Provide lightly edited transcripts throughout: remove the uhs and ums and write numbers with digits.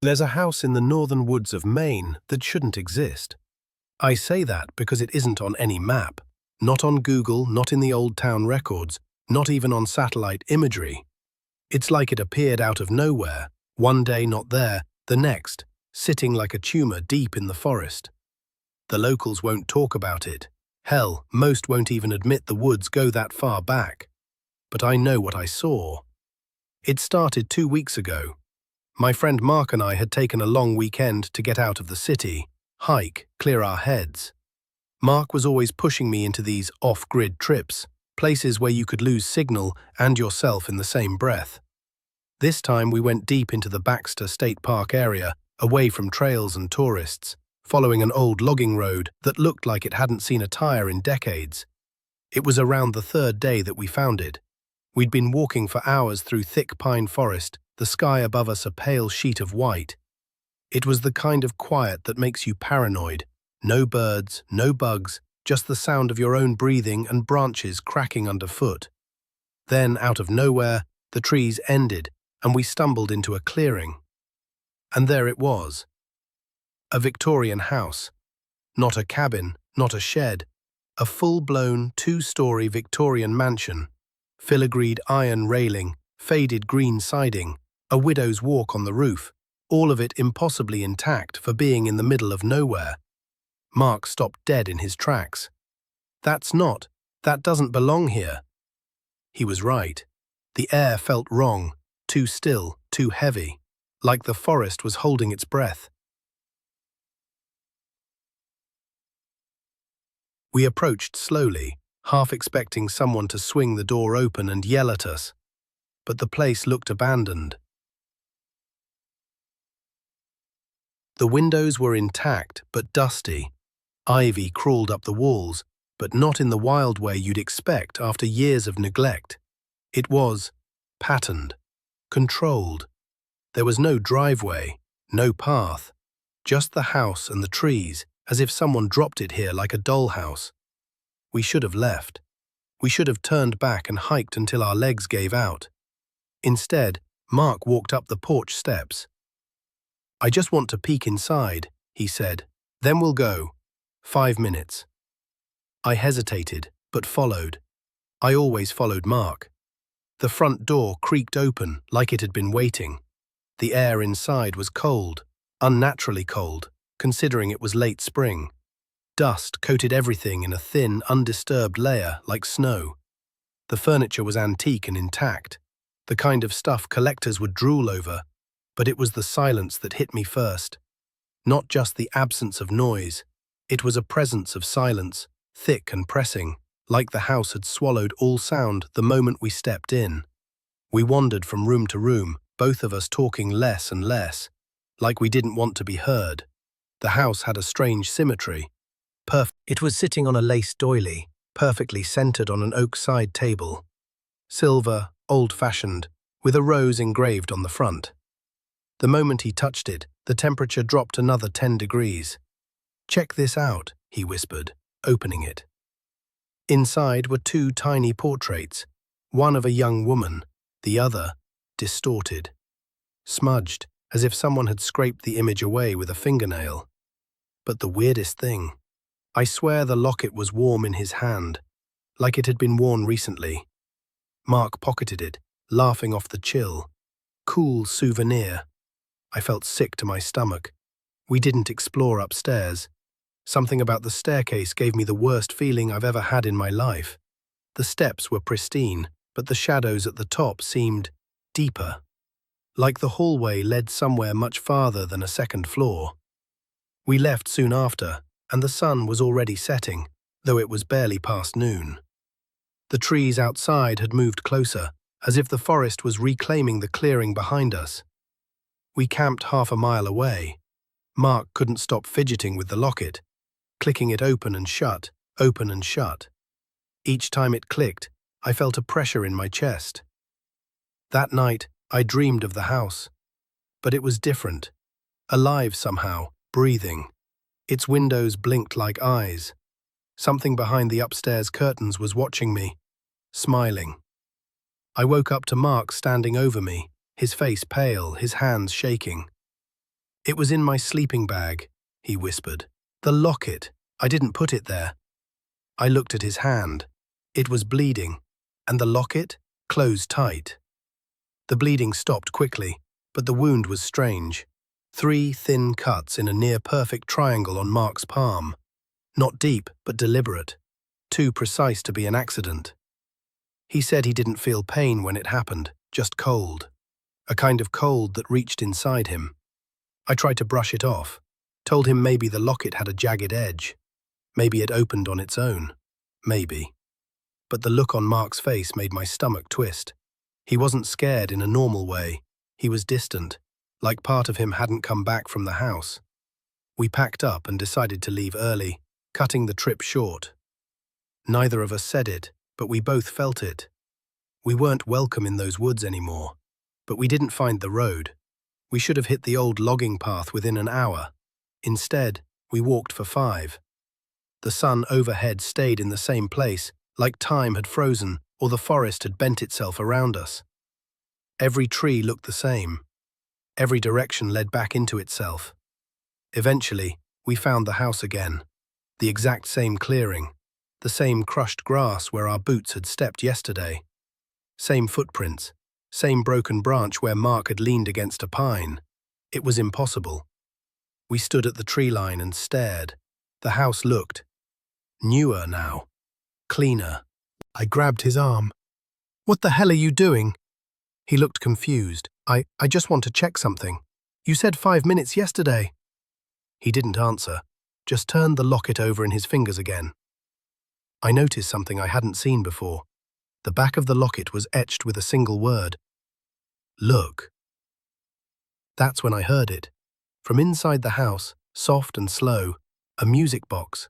There's a house in the northern woods of Maine that shouldn't exist. I say that because it isn't on any map, not on Google, not in the old town records, not even on satellite imagery. It's like it appeared out of nowhere, one day not there, the next, sitting like a tumor deep in the forest. The locals won't talk about it. Hell, most won't even admit the woods go that far back. But I know what I saw. It started 2 weeks ago. My friend Mark and I had taken a long weekend to get out of the city, hike, clear our heads. Mark was always pushing me into these off-grid trips, places where you could lose signal and yourself in the same breath. This time we went deep into the Baxter State Park area, away from trails and tourists, following an old logging road that looked like it hadn't seen a tire in decades. It was around the third day that we found it. We'd been walking for hours through thick pine forest, the sky above us a pale sheet of white. It was the kind of quiet that makes you paranoid. No birds, no bugs, just the sound of your own breathing and branches cracking underfoot. Then, out of nowhere, the trees ended, and we stumbled into a clearing. And there it was. A Victorian house. Not a cabin, not a shed. A full-blown, 2-story Victorian mansion. Filigreed iron railing, faded green siding, a widow's walk on the roof, all of it impossibly intact for being in the middle of nowhere. Mark stopped dead in his tracks. That doesn't belong here. He was right. The air felt wrong, too still, too heavy, like the forest was holding its breath. We approached slowly, half expecting someone to swing the door open and yell at us. But the place looked abandoned. The windows were intact but dusty. Ivy crawled up the walls, but not in the wild way you'd expect after years of neglect. It was patterned, controlled. There was no driveway, no path, just the house and the trees, as if someone dropped it here like a dollhouse. We should have left. We should have turned back and hiked until our legs gave out. Instead, Mark walked up the porch steps. "I just want to peek inside," he said. "Then we'll go. 5 minutes." I hesitated, but followed. I always followed Mark. The front door creaked open like it had been waiting. The air inside was cold, unnaturally cold, considering it was late spring. Dust coated everything in a thin, undisturbed layer like snow. The furniture was antique and intact, the kind of stuff collectors would drool over, but it was the silence that hit me first. Not just the absence of noise, it was a presence of silence, thick and pressing, like the house had swallowed all sound the moment we stepped in. We wandered from room to room, both of us talking less and less, like we didn't want to be heard. The house had a strange symmetry. It was sitting on a lace doily, perfectly centered on an oak side table. Silver, old-fashioned, with a rose engraved on the front. The moment he touched it, the temperature dropped another 10 degrees. "Check this out," he whispered, opening it. Inside were 2 tiny portraits, one of a young woman, the other distorted, smudged, as if someone had scraped the image away with a fingernail. But the weirdest thing, I swear the locket was warm in his hand, like it had been worn recently. Mark pocketed it, laughing off the chill. Cool souvenir. I felt sick to my stomach. We didn't explore upstairs. Something about the staircase gave me the worst feeling I've ever had in my life. The steps were pristine, but the shadows at the top seemed deeper. Like the hallway led somewhere much farther than a second floor. We left soon after, and the sun was already setting, though it was barely past noon. The trees outside had moved closer, as if the forest was reclaiming the clearing behind us. We camped half a mile away. Mark couldn't stop fidgeting with the locket, clicking it open and shut, open and shut. Each time it clicked, I felt a pressure in my chest. That night, I dreamed of the house. But it was different. Alive somehow, breathing. Its windows blinked like eyes. Something behind the upstairs curtains was watching me, smiling. I woke up to Mark standing over me, his face pale, his hands shaking. "It was in my sleeping bag," he whispered. "The locket. I didn't put it there." I looked at his hand. It was bleeding, and the locket closed tight. The bleeding stopped quickly, but the wound was strange. 3 thin cuts in a near-perfect triangle on Mark's palm. Not deep, but deliberate. Too precise to be an accident. He said he didn't feel pain when it happened, just cold. A kind of cold that reached inside him. I tried to brush it off, told him maybe the locket had a jagged edge. Maybe it opened on its own. Maybe. But the look on Mark's face made my stomach twist. He wasn't scared in a normal way. He was distant, like part of him hadn't come back from the house. We packed up and decided to leave early, cutting the trip short. Neither of us said it, but we both felt it. We weren't welcome in those woods anymore, but we didn't find the road. We should have hit the old logging path within an hour. Instead, we walked for 5. The sun overhead stayed in the same place, like time had frozen or the forest had bent itself around us. Every tree looked the same. Every direction led back into itself. Eventually, we found the house again. The exact same clearing. The same crushed grass where our boots had stepped yesterday. Same footprints. Same broken branch where Mark had leaned against a pine. It was impossible. We stood at the tree line and stared. The house looked newer now. Cleaner. I grabbed his arm. "What the hell are you doing?" He looked confused. I just want to check something. You said 5 minutes yesterday." He didn't answer, just turned the locket over in his fingers again. I noticed something I hadn't seen before. The back of the locket was etched with a single word. "Look." That's when I heard it. From inside the house, soft and slow, a music box.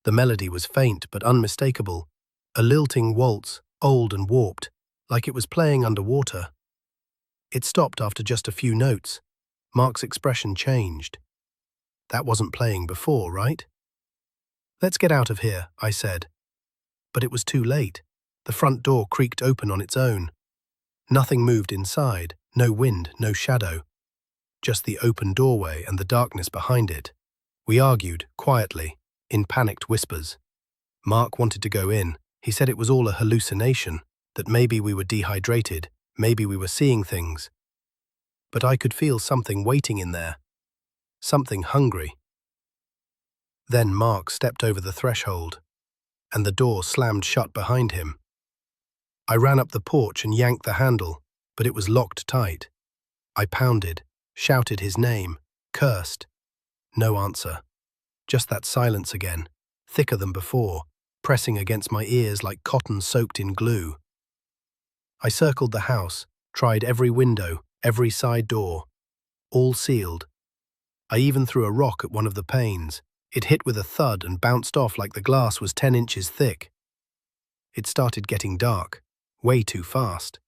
The melody was faint but unmistakable. A lilting waltz, old and warped, like it was playing underwater. It stopped after just a few notes. Mark's expression changed. "That wasn't playing before, right?" "Let's get out of here," I said. But it was too late. The front door creaked open on its own. Nothing moved inside, no wind, no shadow. Just the open doorway and the darkness behind it. We argued, quietly, in panicked whispers. Mark wanted to go in. He said it was all a hallucination, that maybe we were dehydrated, maybe we were seeing things. But I could feel something waiting in there. Something hungry. Then Mark stepped over the threshold, and the door slammed shut behind him. I ran up the porch and yanked the handle, but it was locked tight. I pounded, shouted his name, cursed. No answer. Just that silence again, thicker than before, pressing against my ears like cotton soaked in glue. I circled the house, tried every window, every side door. All sealed. I even threw a rock at one of the panes. It hit with a thud and bounced off like the glass was 10 inches thick. It started getting dark, way too fast.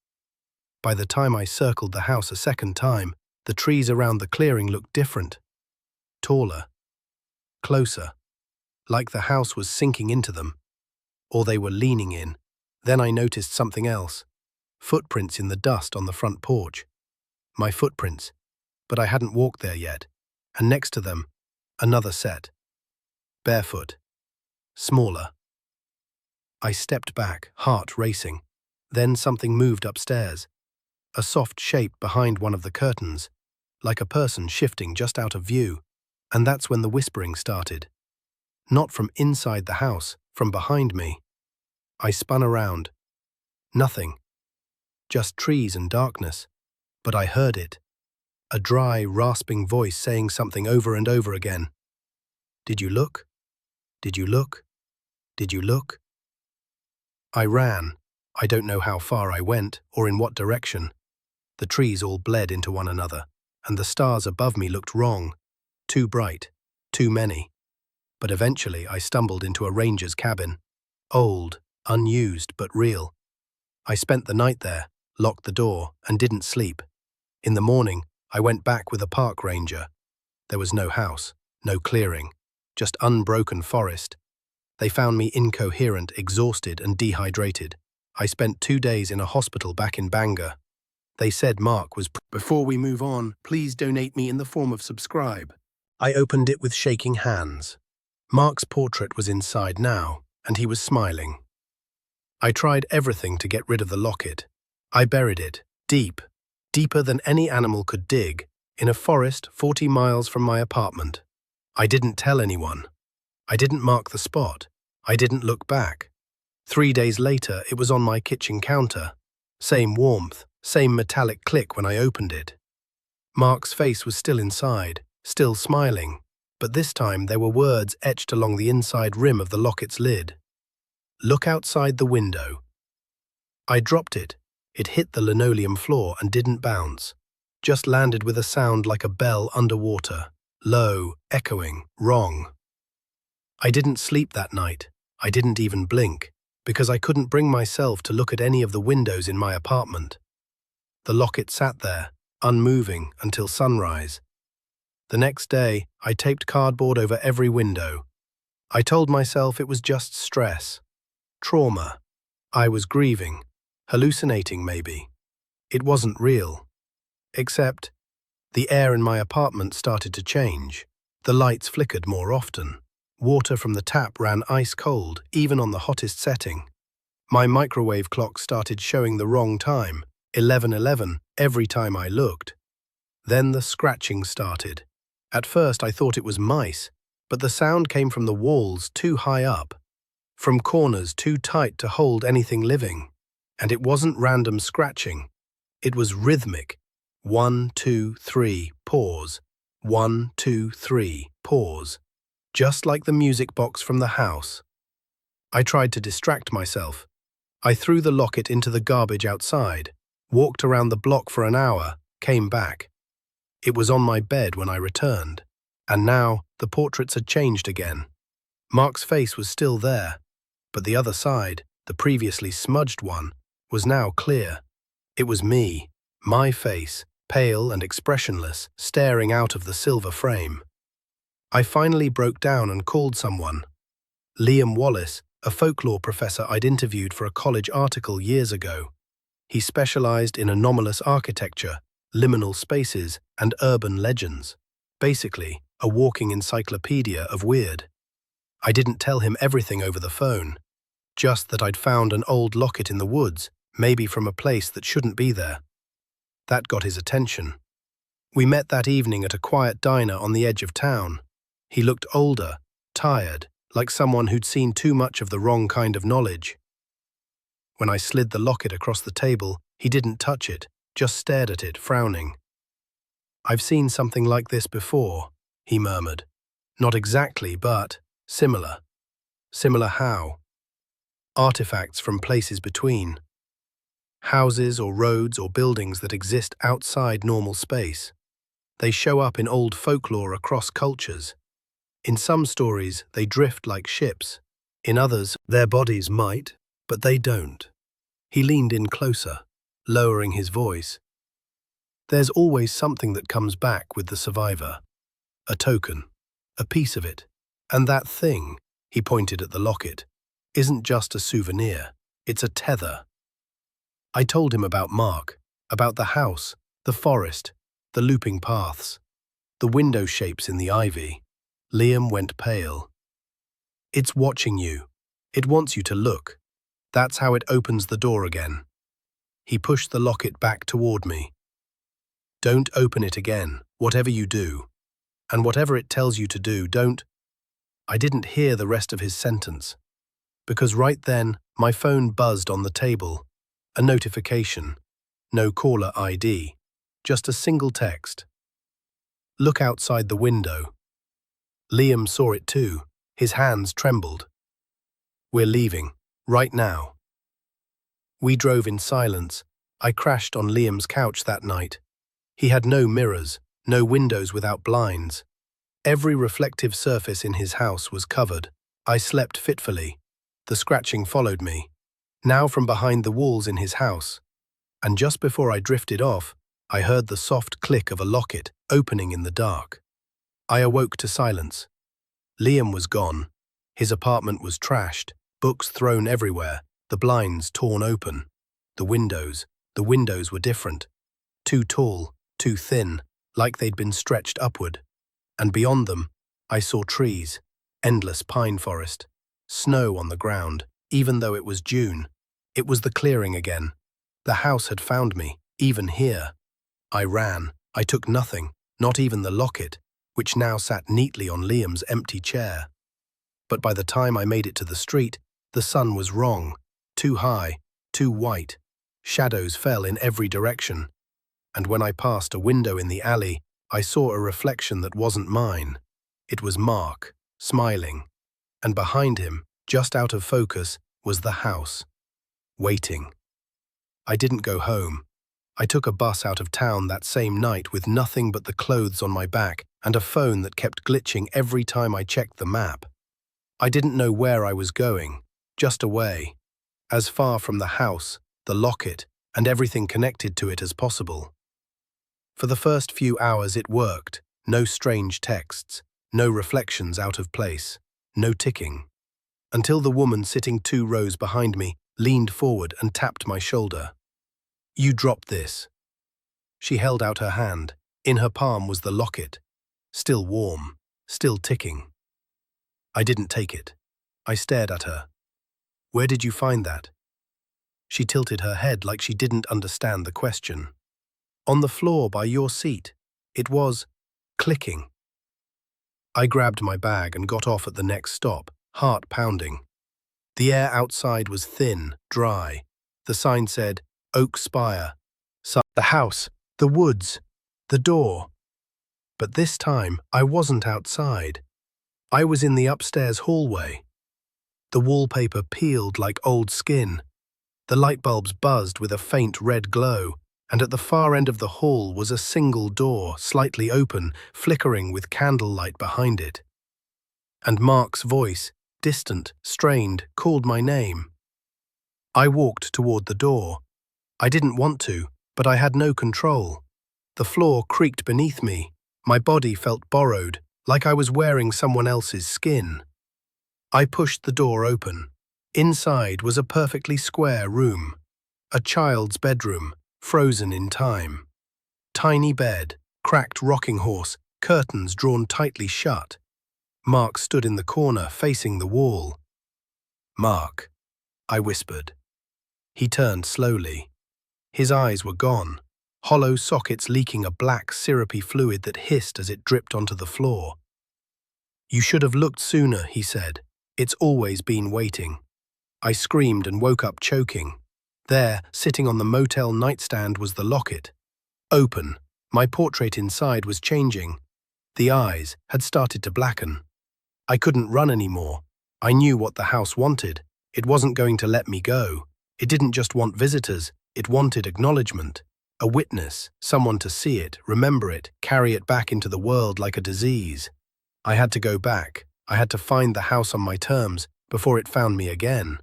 By the time I circled the house a second time, the trees around the clearing looked different. Taller. Closer. Like the house was sinking into them. Or they were leaning in. Then I noticed something else. Footprints in the dust on the front porch. My footprints. But I hadn't walked there yet. And next to them, another set. Barefoot. Smaller. I stepped back, heart racing. Then something moved upstairs. A soft shape behind one of the curtains, like a person shifting just out of view. And that's when the whispering started. Not from inside the house, from behind me. I spun around. Nothing. Just trees and darkness. But I heard it. A dry, rasping voice saying something over and over again. "Did you look? Did you look? Did you look?" I ran. I don't know how far I went or in what direction. The trees all bled into one another, and the stars above me looked wrong. Too bright. Too many. But eventually I stumbled into a ranger's cabin. Old, unused, but real. I spent the night there, locked the door, and didn't sleep. In the morning, I went back with a park ranger. There was no house, no clearing, just unbroken forest. They found me incoherent, exhausted, and dehydrated. I spent 2 days in a hospital back in Bangor. They said Mark was Before we move on, please donate me in the form of subscribe. I opened it with shaking hands. Mark's portrait was inside now, and he was smiling. I tried everything to get rid of the locket. I buried it, deep, deeper than any animal could dig, in a forest 40 miles from my apartment. I didn't tell anyone. I didn't mark the spot. I didn't look back. 3 days later, it was on my kitchen counter. Same warmth, same metallic click when I opened it. Mark's face was still inside, still smiling, but this time there were words etched along the inside rim of the locket's lid. Look outside the window. I dropped it. It hit the linoleum floor and didn't bounce, just landed with a sound like a bell underwater, low, echoing, wrong. I didn't sleep that night. I didn't even blink, because I couldn't bring myself to look at any of the windows in my apartment. The locket sat there, unmoving until sunrise. The next day, I taped cardboard over every window. I told myself it was just stress, trauma. I was grieving, hallucinating maybe. It wasn't real. Except, the air in my apartment started to change. The lights flickered more often. Water from the tap ran ice cold, even on the hottest setting. My microwave clock started showing the wrong time, 11:11, every time I looked. Then the scratching started. At first I thought it was mice, but the sound came from the walls too high up, from corners too tight to hold anything living. And it wasn't random scratching. It was rhythmic. 1, 2, 3, pause. 1, 2, 3, pause. Just like the music box from the house. I tried to distract myself. I threw the locket into the garbage outside, walked around the block for an hour, came back. It was on my bed when I returned, and now the portraits had changed again. Mark's face was still there, but the other side, the previously smudged one, was now clear. It was me, my face, pale and expressionless, staring out of the silver frame. I finally broke down and called someone. Liam Wallace, a folklore professor I'd interviewed for a college article years ago. He specialized in anomalous architecture, liminal spaces, and urban legends. Basically, a walking encyclopedia of weird. I didn't tell him everything over the phone, just that I'd found an old locket in the woods, maybe from a place that shouldn't be there. That got his attention. We met that evening at a quiet diner on the edge of town. He looked older, tired, like someone who'd seen too much of the wrong kind of knowledge. When I slid the locket across the table, he didn't touch it, just stared at it, frowning. "I've seen something like this before," he murmured. "Not exactly, but similar." "Similar how?" "Artifacts from places between. Houses or roads or buildings that exist outside normal space. They show up in old folklore across cultures. In some stories, they drift like ships. In others, their bodies might, but they don't." He leaned in closer, lowering his voice. "There's always something that comes back with the survivor. A token, a piece of it. And that thing," he pointed at the locket, "isn't just a souvenir, it's a tether." I told him about Mark, about the house, the forest, the looping paths, the window shapes in the ivy. Liam went pale. "It's watching you. It wants you to look. That's how it opens the door again." He pushed the locket back toward me. "Don't open it again, whatever you do. And whatever it tells you to do, don't—" I didn't hear the rest of his sentence, because right then my phone buzzed on the table. A notification. No caller ID. Just a single text. "Look outside the window." Liam saw it too. His hands trembled. "We're leaving. Right now." We drove in silence. I crashed on Liam's couch that night. He had no mirrors, no windows without blinds. Every reflective surface in his house was covered. I slept fitfully. The scratching followed me, now from behind the walls in his house. And just before I drifted off, I heard the soft click of a locket opening in the dark. I awoke to silence. Liam was gone. His apartment was trashed, books thrown everywhere, the blinds torn open. The windows were different. Too tall, too thin, like they'd been stretched upward. And beyond them, I saw trees, endless pine forest, snow on the ground, even though it was June. It was the clearing again. The house had found me, even here. I ran. I took nothing, not even the locket, which now sat neatly on Liam's empty chair. But by the time I made it to the street, the sun was wrong, too high, too white. Shadows fell in every direction. And when I passed a window in the alley, I saw a reflection that wasn't mine. It was Mark, smiling. And behind him, just out of focus, was the house, waiting. I didn't go home. I took a bus out of town that same night with nothing but the clothes on my back and a phone that kept glitching every time I checked the map. I didn't know where I was going, just away, as far from the house, the locket, and everything connected to it as possible. For the first few hours it worked, no strange texts, no reflections out of place, no ticking. Until the woman sitting 2 rows behind me leaned forward and tapped my shoulder. "You dropped this." She held out her hand. In her palm was the locket, still warm, still ticking. I didn't take it. I stared at her. "Where did you find that?" She tilted her head like she didn't understand the question. "On the floor by your seat." It was clicking. I grabbed my bag and got off at the next stop, heart pounding. The air outside was thin, dry. The sign said, Oak Spire. The house, the woods, the door. But this time, I wasn't outside. I was in the upstairs hallway. The wallpaper peeled like old skin. The light bulbs buzzed with a faint red glow, and at the far end of the hall was a single door, slightly open, flickering with candlelight behind it. And Mark's voice, distant, strained, called my name. I walked toward the door. I didn't want to, but I had no control. The floor creaked beneath me. My body felt borrowed, like I was wearing someone else's skin. I pushed the door open. Inside was a perfectly square room. A child's bedroom, frozen in time. Tiny bed, cracked rocking horse, curtains drawn tightly shut. Mark stood in the corner, facing the wall. "Mark," I whispered. He turned slowly. His eyes were gone, hollow sockets leaking a black, syrupy fluid that hissed as it dripped onto the floor. "You should have looked sooner," he said. "It's always been waiting." I screamed and woke up choking. There, sitting on the motel nightstand, was the locket. Open, my portrait inside was changing. The eyes had started to blacken. I couldn't run anymore. I knew what the house wanted. It wasn't going to let me go. It didn't just want visitors. It wanted acknowledgement, a witness, someone to see it, remember it, carry it back into the world like a disease. I had to go back. I had to find the house on my terms before it found me again.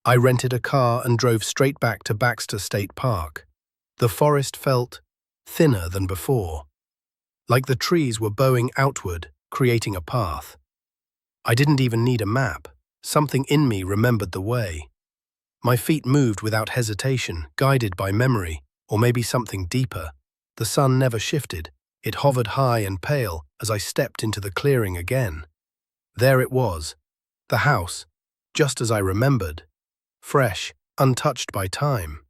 I rented a car and drove straight back to Baxter State Park. The forest felt thinner than before, like the trees were bowing outward, creating a path. I didn't even need a map. Something in me remembered the way. My feet moved without hesitation, guided by memory, or maybe something deeper. The sun never shifted. It hovered high and pale as I stepped into the clearing again. There it was, the house, just as I remembered, fresh, untouched by time.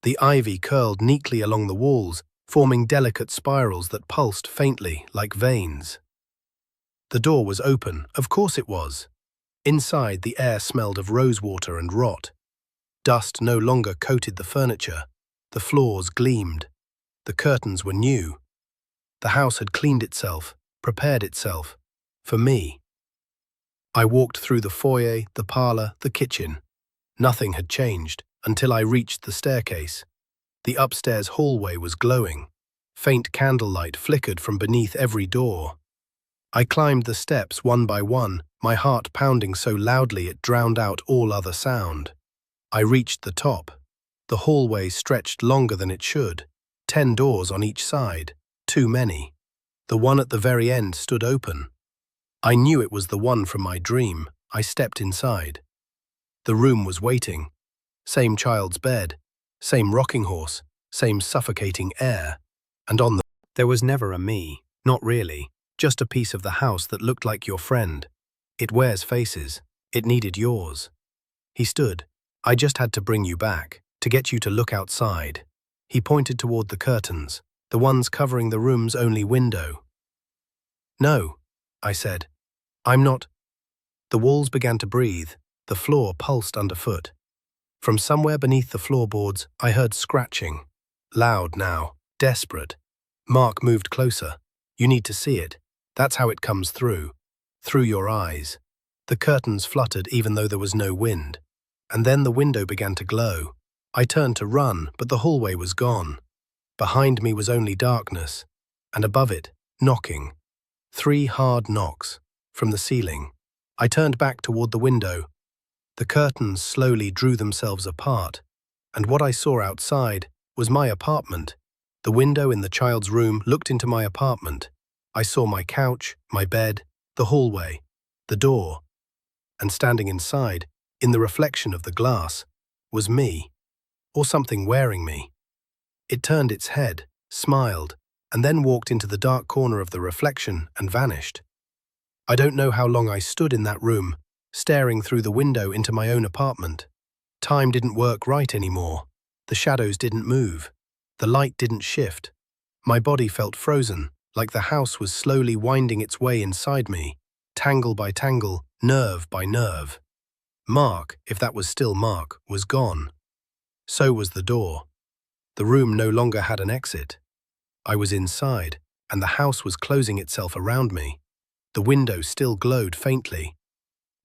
The ivy curled neatly along the walls, forming delicate spirals that pulsed faintly like veins. The door was open, of course it was. Inside, the air smelled of rosewater and rot. Dust no longer coated the furniture. The floors gleamed. The curtains were new. The house had cleaned itself, prepared itself, for me. I walked through the foyer, the parlor, the kitchen. Nothing had changed until I reached the staircase. The upstairs hallway was glowing. Faint candlelight flickered from beneath every door. I climbed the steps one by one, my heart pounding so loudly it drowned out all other sound. I reached the top. The hallway stretched longer than it should. 10 doors on each side. Too many. The one at the very end stood open. I knew it was the one from my dream. I stepped inside. The room was waiting. Same child's bed. Same rocking horse. same suffocating air, and on there was never a me, not really, just a piece of the house that looked like your friend. It wears faces. It needed yours. He stood. I just had to bring you back, to get you to look outside. He pointed toward the curtains, the ones covering the room's only window. No, I said. I'm not. The walls began to breathe. The floor pulsed underfoot. From somewhere beneath the floorboards, I heard scratching. Loud now, desperate. Mark moved closer. You need to see it. That's how it comes through. Through your eyes. The curtains fluttered even though there was no wind. And then the window began to glow. I turned to run, but the hallway was gone. Behind me was only darkness. And above it, knocking. 3 hard knocks. From the ceiling. I turned back toward the window. The curtains slowly drew themselves apart. And what I saw outside was my apartment. The window in the child's room looked into my apartment. I saw my couch, my bed, the hallway, the door. And standing inside, in the reflection of the glass, was me, or something wearing me. It turned its head, smiled, and then walked into the dark corner of the reflection and vanished. I don't know how long I stood in that room, staring through the window into my own apartment. Time didn't work right anymore. The shadows didn't move. The light didn't shift. My body felt frozen, like the house was slowly winding its way inside me, tangle by tangle, nerve by nerve. Mark, if that was still Mark, was gone. So was the door. The room no longer had an exit. I was inside, and the house was closing itself around me. The window still glowed faintly.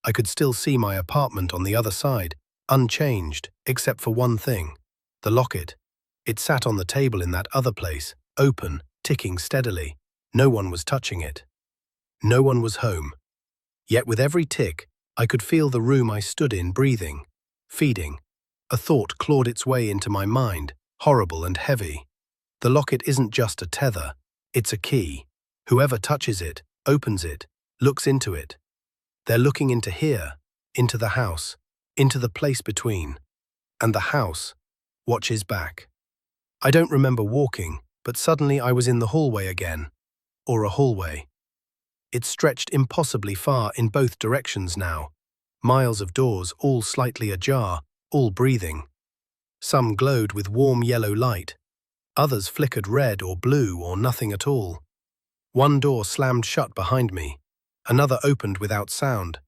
I could still see my apartment on the other side, unchanged, except for one thing. The locket. It sat on the table in that other place, open, ticking steadily. No one was touching it. No one was home. Yet with every tick, I could feel the room I stood in breathing, feeding. A thought clawed its way into my mind, horrible and heavy. The locket isn't just a tether, it's a key. Whoever touches it, opens it, looks into it. They're looking into here, into the house, into the place between. And the house watches back. I don't remember walking, but suddenly I was in the hallway again. Or a hallway. It stretched impossibly far in both directions now. Miles of doors, all slightly ajar, all breathing. Some glowed with warm yellow light. Others flickered red or blue or nothing at all. One door slammed shut behind me. Another opened without sound.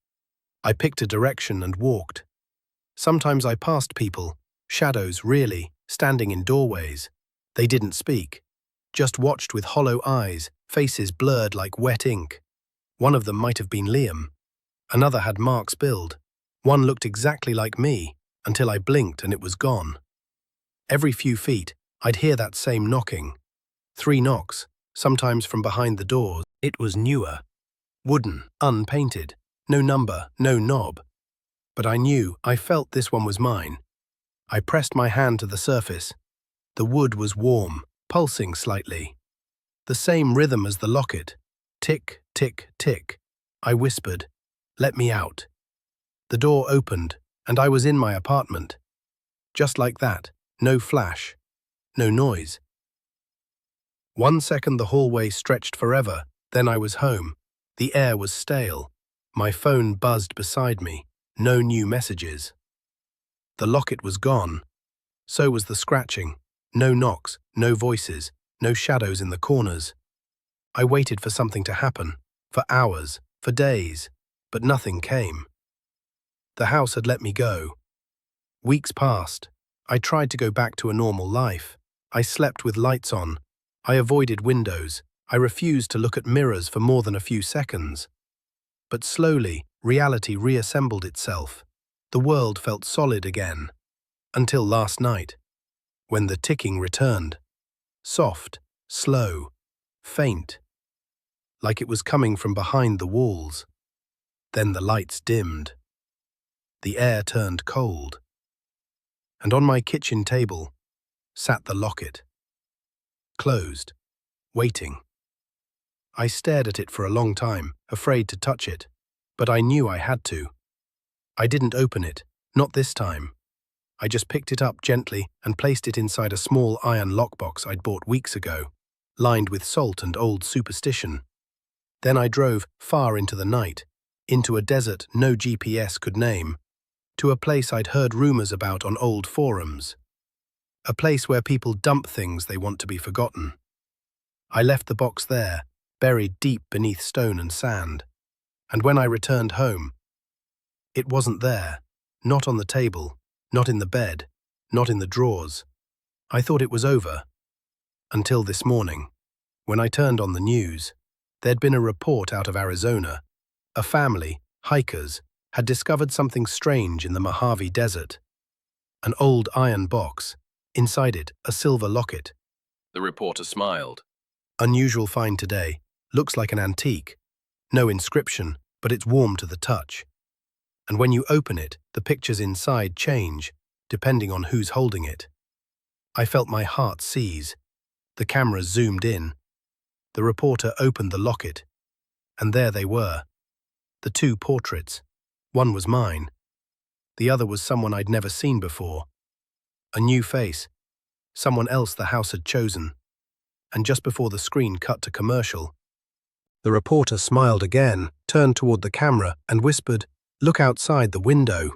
I picked a direction and walked. Sometimes I passed people, shadows really, standing in doorways. They didn't speak, just watched with hollow eyes, faces blurred like wet ink. One of them might have been Liam. Another had Mark's build. One looked exactly like me, until I blinked and it was gone. Every few feet, I'd hear that same knocking. 3 knocks, sometimes from behind the doors. It was newer. Wooden, unpainted, no number, no knob. But I felt this one was mine. I pressed my hand to the surface. The wood was warm, pulsing slightly. The same rhythm as the locket. Tick, tick, tick. I whispered, "Let me out." The door opened, and I was in my apartment. Just like that, no flash, no noise. 1 second the hallway stretched forever, then I was home. The air was stale. My phone buzzed beside me, no new messages. The locket was gone. So was the scratching. No knocks, no voices, no shadows in the corners. I waited for something to happen, for hours, for days, but nothing came. The house had let me go. Weeks passed. I tried to go back to a normal life. I slept with lights on. I avoided windows. I refused to look at mirrors for more than a few seconds. But slowly, reality reassembled itself. The world felt solid again. Until last night, when the ticking returned. Soft, slow, faint, like it was coming from behind the walls. Then the lights dimmed. The air turned cold. And on my kitchen table sat the locket. Closed, waiting. I stared at it for a long time, afraid to touch it, but I knew I had to. I didn't open it, not this time. I just picked it up gently and placed it inside a small iron lockbox I'd bought weeks ago, lined with salt and old superstition. Then I drove far into the night, into a desert no GPS could name, to a place I'd heard rumors about on old forums. A place where people dump things they want to be forgotten. I left the box there, buried deep beneath stone and sand. And when I returned home, it wasn't there, not on the table, not in the bed, not in the drawers. I thought it was over. Until this morning, when I turned on the news, there'd been a report out of Arizona. A family, hikers, had discovered something strange in the Mojave Desert. An old iron box, inside it a silver locket. The reporter smiled. Unusual find today, looks like an antique. No inscription, but it's warm to the touch. And when you open it, the pictures inside change, depending on who's holding it. I felt my heart seize. The camera zoomed in. The reporter opened the locket, and there they were. The two portraits. One was mine. The other was someone I'd never seen before. A new face. Someone else the house had chosen. And just before the screen cut to commercial, the reporter smiled again, turned toward the camera, and whispered, "Look outside the window."